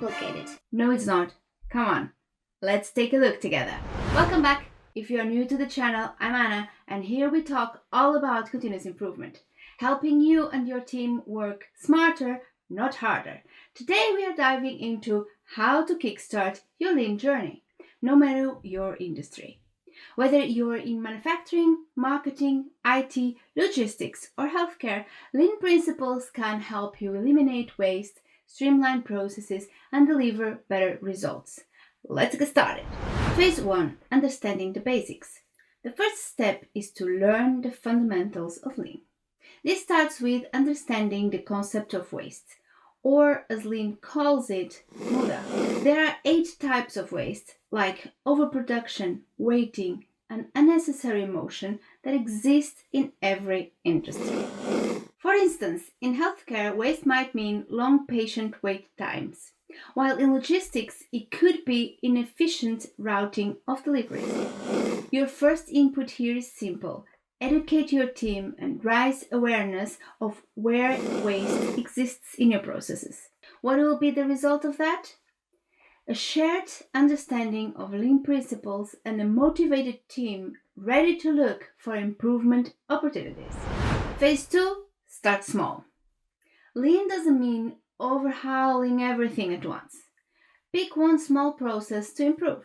complicated. No, it's not. Come on, let's take a look together. Welcome back. If you are new to the channel, I'm Anna, and here we talk all about continuous improvement, helping you and your team work smarter, not harder. Today we are diving into how to kickstart your lean journey, no matter your industry. Whether you're in manufacturing, marketing, IT, logistics, or healthcare, lean principles can help you eliminate waste, streamline processes, and deliver better results. Let's get started. Phase 1. Understanding the basics. The first step is to learn the fundamentals of lean. This starts with understanding the concept of waste, or as Lean calls it, muda. There are 8 types of waste, like overproduction, waiting, and unnecessary motion that exist in every industry. For instance, in healthcare, waste might mean long patient wait times, while in logistics, it could be inefficient routing of deliveries. Your first input here is simple. Educate your team and raise awareness of where waste exists in your processes. What will be the result of that? A shared understanding of lean principles and a motivated team ready to look for improvement opportunities. Phase 2. Start small. Lean doesn't mean overhauling everything at once. Pick one small process to improve.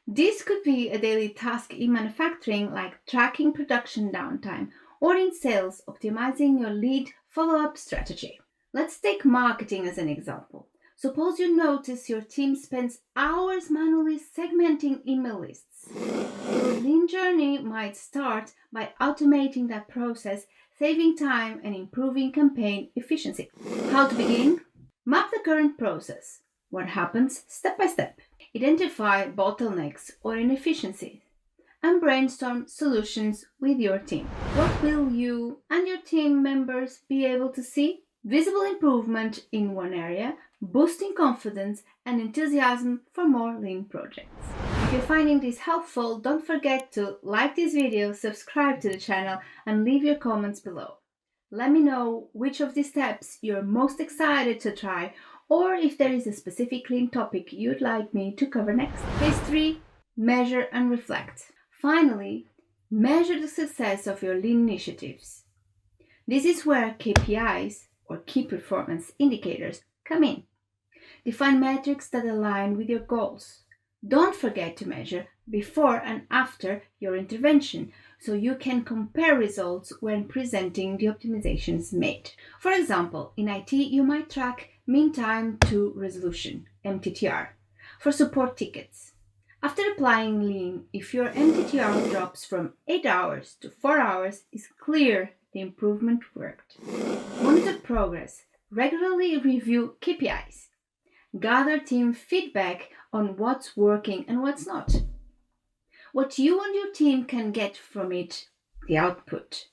This could be a daily task in manufacturing, like tracking production downtime, or in sales, optimizing your lead follow-up strategy. Let's take marketing as an example. Suppose you notice your team spends hours manually segmenting email lists. Your lean journey might start by automating that process, saving time and improving campaign efficiency. How to begin? Map the current process. What happens step by step? Identify bottlenecks or inefficiencies and brainstorm solutions with your team. What will you and your team members be able to see? Visible improvement in one area, boosting confidence and enthusiasm for more lean projects. If you're finding this helpful, don't forget to like this video, subscribe to the channel, and leave your comments below. Let me know which of these steps you're most excited to try, or if there is a specific lean topic you'd like me to cover next. Phase 3. Measure and reflect. Finally, measure the success of your lean initiatives. This is where KPIs, or key performance indicators, come in. Define metrics that align with your goals. Don't forget to measure before and after your intervention, so you can compare results when presenting the optimizations made. For example, in IT, you might track mean time to resolution, MTTR, for support tickets. After applying lean, if your MTTR drops from 8 hours to 4 hours, it's clear the improvement worked. Monitor progress. Regularly review KPIs. Gather team feedback on what's working and what's not. What you and your team can get from it, the output,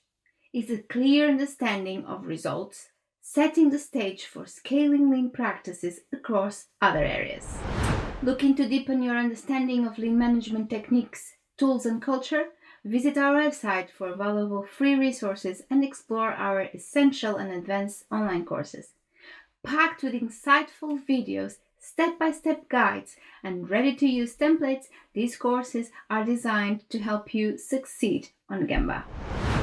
is a clear understanding of results, setting the stage for scaling lean practices across other areas. Looking to deepen your understanding of lean management techniques, tools, and culture? Visit our website for valuable free resources and explore our essential and advanced online courses. Packed with insightful videos, step-by-step guides, and ready-to-use templates, these courses are designed to help you succeed on Gemba.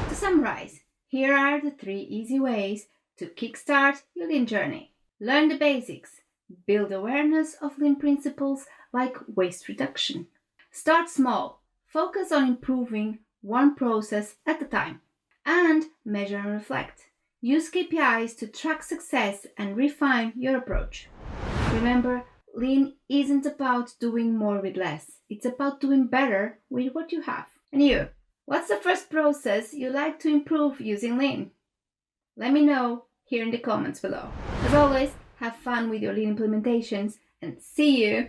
To summarize, here are the 3 easy ways to kickstart your lean journey. Learn the basics. Build awareness of lean principles like waste reduction. Start small. Focus on improving one process at a time. And measure and reflect. Use KPIs to track success and refine your approach. Remember, lean isn't about doing more with less. It's about doing better with what you have. And you, what's the first process you like to improve using lean? Let me know here in the comments below. As always, have fun with your lean implementations and see you